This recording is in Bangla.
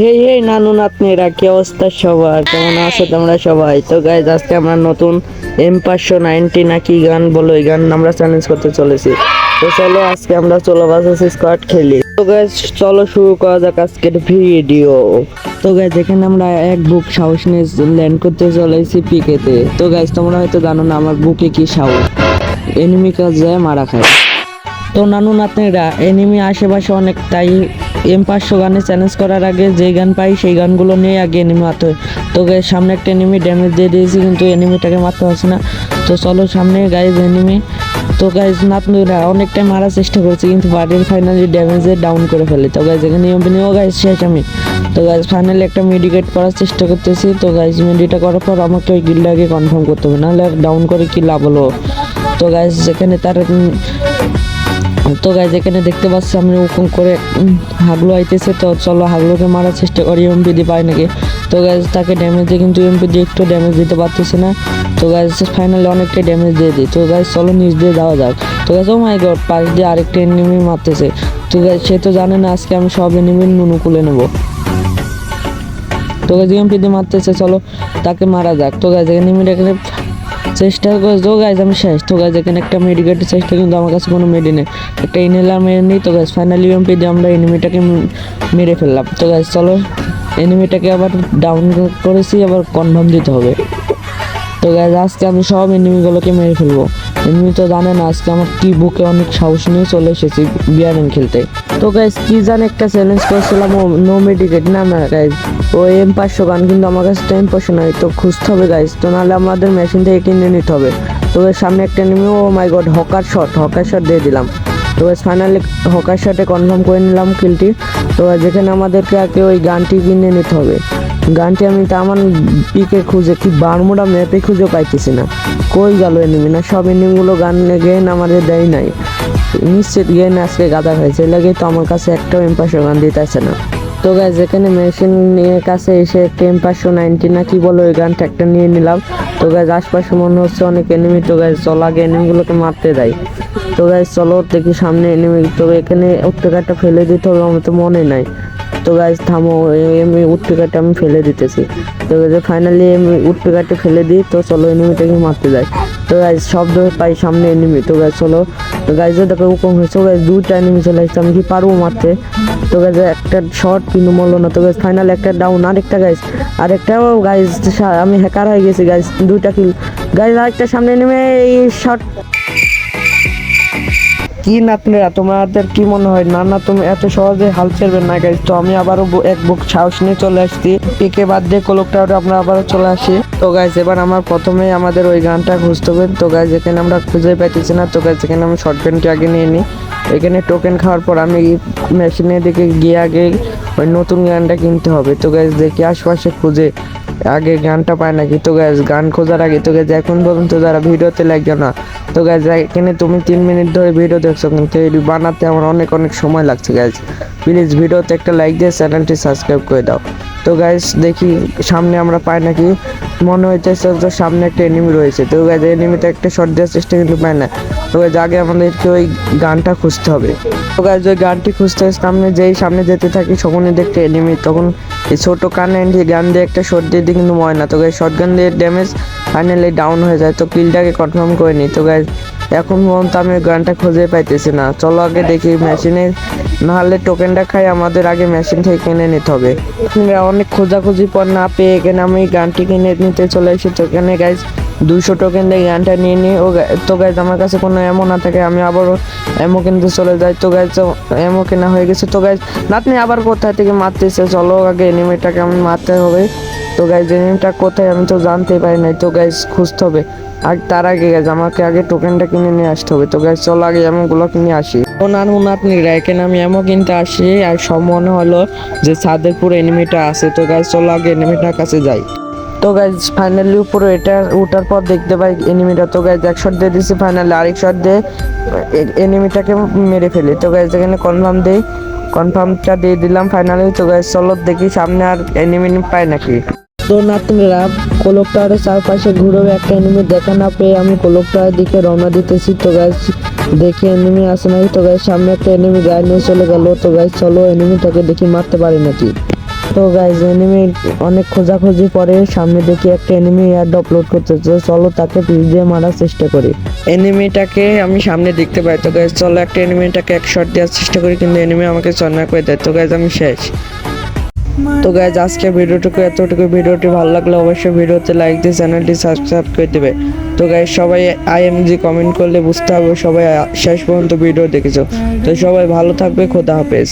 হেই হেই নানু নাতনিরা, কি অবস্থা সবার? কেমন আছো তোমরা সবাই? তো গাইজ আজকে আমরা নতুন M590 না কি গান বলো, এই গান আমরা চ্যালেঞ্জ করতে চলেছি। তো চলো আজকে আমরা চলো ভার্সেস স্কোয়াড খেলি। তো গাইজ চলো শুরু করা যাক আজকের ভিডিও। তো গাইজ এখানে আমরা এক বুক সাহস নিয়ে ল্যান্ড করতে চলেছি পিকেতে। তো গাইজ তোমরা হয়তো জানো না আমার বুকে কি সাহস, এনিমি কাজ যায় মারা খায়। তো নানু নাতনিরা, এনিমি আশেপাশে অনেক, তাই M500 গানে চ্যালেঞ্জ করার আগে যে গান পাই সেই গানগুলো নিয়ে আগে এনিমি মারতে হয়। তো গাইজ সামনে একটা এনিমি ড্যামেজ দিয়ে দিয়েছি, কিন্তু এনিমিটাকে মারতে পারছি না। তো চলো সামনে গাইজ এনিমি। তো গাইজ নাতনিরা অনেকটাই মারার চেষ্টা করছি, কিন্তু বাড়ির ফাইনালি ড্যামেজে ডাউন করে ফেলে। তো গাইজ এখানে নিয়েও গাইজ শেষ আমি। তো গাইজ ফাইনালি একটা মেডিকেট করার চেষ্টা করতেছি। তো গাইজ মেডিটা করার পর আমাকে ওই গিল্ডটাকে কনফার্ম করতে হবে, নাহলে ডাউন করে কি লাভ হলো। তো গাইজ এখানে এখানে দেখতে পাচ্ছি আমি ওরকম করে হাগলো আইতেছে। তো চলো হাগলোকে মারার চেষ্টা করি, এমপি দিয়ে পাই নাকি। তো গাইজ তাকে ড্যামেজ দিয়ে, কিন্তু এমপি দিয়ে একটু ড্যামেজ দিতে পারতেছি না। তো গাইজ ফাইনালি অনেকটাই ড্যামেজ দিয়ে দিই। তো গাইজ চলো নিচ দিয়ে যাওয়া যাক। তো গাইজ ও মাই গড, পাশ দিয়ে আরেকটা এনিমি মারতেছে। তো গাইজ সে তো জানে না আজকে আমি সব এনিমির নুনু কুলে নেবো। তো গাইজ এমপি দিয়ে মারতেছে, চলো তাকে মারা যাক। তো গাইজ এনিমিটা এখানে চেষ্টা করে। তো গাইজ আমি শেষ। তো গাইজ এখানে একটা মেডিকেটের চেষ্টা, কিন্তু আমার কাছে কোনো মেডি নেই। একটা ইনহেলার মেরে নিই। তো গাইজ ফাইনালি এমপি দিয়ে আমরা এনিমিটাকে মেরে ফেললাম। তো গাইজ চলো এনিমিটাকে আবার ডাউন করেছি, আবার কনফার্ম দিতে হবে। তো গাইজ আজকে আমি সব এনিমিগুলোকে মেরে ফেলবো। এনিমি তো জানে না আজকে আমার কি বুকে অনেক সাহস নিয়ে চলে এসেছি বিয়ারিং খেলতে। তো গাইজ কি জানে একটা চ্যালেঞ্জ করেছিলাম, ও নো মেডিকেট। না না গাইজ, ও M500 গান, কিন্তু আমার কাছে তো M500 নাই। তো খুঁজতে হবে গাইজ, তো নাহলে আমাদের মেশিন থেকে কিনে নিতে হবে। তো সামনে একটা এনিমি, ও মাই গড, হকার শট দিয়ে দিলাম। তো ফাইনালি হকার শটে কনফার্ম করে নিলাম কিলটি। তো যেখানে আমাদেরকে আগে ওই গানটি কিনে নিতে হবে। গানটি আমি তেমন পিকে খুঁজে, কি বারমুডা ম্যাপে খুঁজে পাইতেছি না। কই গেল এনিমি? না সব এনিমিগুলো গান গেন আমাদের দেয় নাই। নিশ্চিত গেন আজকে গাদা হয়েছে, লাগে তো আমার কাছে একটাও M500 গান দিতেছে না। তো গাইজ এখানে মেশিন নিয়ে কাছে এসে একটা M590 না কি বলো, ওই গানটা একটা নিয়ে নিলাম। তো গাইজ আশপাশে মনে হচ্ছে অনেক এনিমি। তো গাইজ চল আগে এনিমিগুলোকে মারতে দেয়। তো গাইজ চলো দেখি সামনে এনিমি। তো এখানে উট্টেকারটা ফেলে দিতে হবে, আমার তো মনে নাই। তো গাইজ থামো, এমনি উট্টেকারটা আমি ফেলে দিতেছি। তো গাইজ ফাইনালি আমি উট্টেকারটা ফেলে দিই। তো চলো এনিমিটাকে মারতে যাই। তো গাইজ শব্দ পাই সামনে এনিমি। তো গাইজ চলো। তো গাইজ দেখো উকম হয়েছে। গাইজ দুইটা এনিমি চলে আসছে, আমি কি পারবো মারতে? তো গাইজ একটা শর্ট কিন্তু মরলো না। তো গাইজ ফাইনাল একটা ডাউন, আরেকটা গাইজ, আরেকটাও গাইজ আমি হ্যাকার হয়ে গেছি গাইজ, দুইটা কিল। গাইজ আরেকটা সামনে নেমে এই শর্ট। কি নাতনিরা, তোমাদের কি মনে হয় না না তুমি এত সহজে হাল ছেড়বে না গাইজ? তো আমি আবারও এক বুক সাহস নিয়ে চলে আসছি পিকে বাদ দিয়ে কোলকটাও আমরা আবারও চলে আসি। তো গাইজ এবার আমার প্রথমেই আমাদের ওই গানটা খুঁজতে হবে। তো গাইজ এখানে আমরা খুঁজে পাইতেছি না। তো গাইজ এখানে আমি শর্ট গানটি আগে নিয়ে নিই। এখানে টোকেন খাওয়ার পর আমি মেশিনের দিকে গিয়ে আগে ওই নতুন গানটা কিনতে হবে। তো গাইজ দেখি আশপাশে খুঁজে আগে গানটা পায় নাকি। তো গাইজ গান খোঁজার আগে, তো গাইজ এখন পর্যন্ত যারা ভিডিওতে লাগবে না, তো গাইজ এখানে তুমি 3 মিনিট ধরে ভিডিও দেখছো, কিন্তু এটি বানাতে আমার অনেক সময় লাগছে গাইজ। প্লিজ ভিডিওতে একটা লাইক দিয়ে চ্যানেলটি সাবস্ক্রাইব করে দাও। তো গাইজ দেখি সামনে আমরা পাই নাকি। মনে হইতেছে তো সামনে একটা এনিমি রয়েছে। তো গাইজ এনিমিতে একটা শট দেওয়ার চেষ্টা, কিন্তু পায় না। তো গাইজ আগে আমাদেরকে ওই গানটা খুঁজতে হবে। তো গাইজ ওই গানটি খুঁজতে সামনে সামনে যেতে থাকি, তখনই দেখতে এনিমি। তখন এই ছোট কানে গান দিয়ে একটা শট দিয়ে দিই, কিন্তু ময় না। তো গাইজ শর্ট গান দিয়ে ড্যামেজ, ফাইনালি ডাউন হয়ে যায়। তো কিলটাকে কনফার্ম করে নিই। তো গাইজ এখন পর্যন্ত আমি গানটা খুঁজে পাইতেছি না। চলো আগে দেখি মেশিনে, নাহলে টোকেনটা খাই, আমাদের আগে মেশিন থেকে কিনে নিতে হবে। অনেক খোঁজাখুঁজি পর না পেয়ে এখানে আমি গানটি কিনে নিতে চলে এসেছি। তো এখানে গাইজ 200 টোকেন দিয়ে গানটা নিয়ে নিই। তো গাইজ আমার কাছে কোনো এমন না থাকে, আমি আবারও এমও কিনতে চলে যাই। তো গাইজ এমও কেনা হয়ে গেছে। তো গাইজ নাতনি আবার কোথায় থেকে মারতেছে, চলো আগে এনিমিটাকে আমি মারতে হবে। তো গাইজ এনিমিটা কোথায় আমি তো জানতে পারি নাই। তো গাইজ খুঁজতে হবে। আর তার আগে গাইজ আমাকে আগে টোকেনটা কিনে নিয়ে আসতে হবে। তো গাইজ চলো আগে এমনগুলো কিনে আসি। ওনার নাতনিরা এখানে আমি এমন কিনতে আসি, আর সব মনে হলো যে ছাদের পুরো এনিমিটা আছে। তো গাইজ চলো আগে এনিমিটার কাছে যাই। তো গাইজ ফাইনালি উপরে এটা ওঠার পর দেখতে পাই এনিমিটা। তো গাইজ এক শট দিয়ে দিচ্ছি, ফাইনালি আরেক শট দিয়ে এনিমিটাকে মেরে ফেলি। তো গাইজ এখানে কনফার্মটা দিয়ে দিলাম ফাইনালি। তো গাইজ চলো দেখি সামনে আর এনিমি পাই নাকি। তো নাতনিরা কোলক টাওয়ারের চারপাশে ঘুরেও একটা এনিমি দেখা না পেয়ে আমি কোলক টাওয়ারের দিকে রওনা দিতেছি। তো গাইজ দেখি এনিমি আসে নাকি। তো গাইজ সামনে একটা এনিমি গায়ে নিয়ে চলে গেল। তো গাইজ চলো এনিমিটাকে দেখি মারতে পারি নাকি। তো গাইজ এনিমি অনেক খোঁজাখুঁজি পরে সামনে দেখি একটা এনিমি অ্যাড আপলোড করতেছে, চলো তাকে পিস দিয়ে মারার চেষ্টা করি। এনিমিটাকে আমি সামনে দেখতে পাই, তো গাইজ চলো একটা এনিমিটাকে এক শট দেওয়ার চেষ্টা করি, কিন্তু এনিমি আমাকে চন্না করে দেয়। তো গাইজ আমি শেষ। তো গাইজ আজকে ভিডিওটুকু এতটুকু। ভিডিওটি ভালো লাগলে অবশ্যই ভিডিওতে লাইক দিয়ে চ্যানেলটি সাবস্ক্রাইব করে দেবে। তো গাইজ সবাই আইএমজি কমেন্ট করলে বুঝতে হবে সবাই শেষ পর্যন্ত ভিডিও দেখেছো। তো সবাই ভালো থাকবে, খোদা হাফেজ।